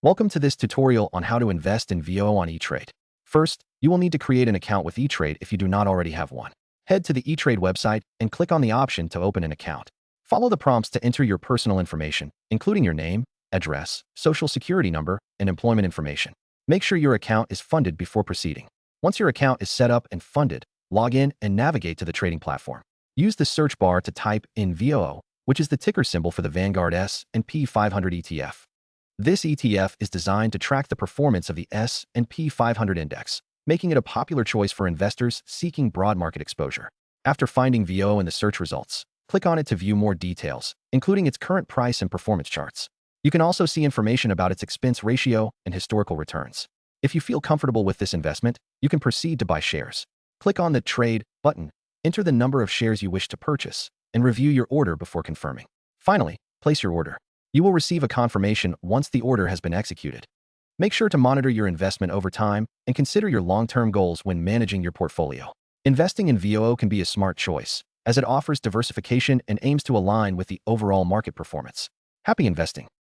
Welcome to this tutorial on how to invest in VOO on eTrade. First, you will need to create an account with eTrade if you do not already have one. Head to the eTrade website and click on the option to open an account. Follow the prompts to enter your personal information, including your name, address, social security number, and employment information. Make sure your account is funded before proceeding. Once your account is set up and funded, log in and navigate to the trading platform. Use the search bar to type in VOO, which is the ticker symbol for the Vanguard S&P 500 ETF. This ETF is designed to track the performance of the S&P 500 index, making it a popular choice for investors seeking broad market exposure. After finding VOO in the search results, click on it to view more details, including its current price and performance charts. You can also see information about its expense ratio and historical returns. If you feel comfortable with this investment, you can proceed to buy shares. Click on the Trade button, enter the number of shares you wish to purchase, and review your order before confirming. Finally, place your order. You will receive a confirmation once the order has been executed. Make sure to monitor your investment over time and consider your long-term goals when managing your portfolio. Investing in VOO can be a smart choice, as it offers diversification and aims to align with the overall market performance. Happy investing!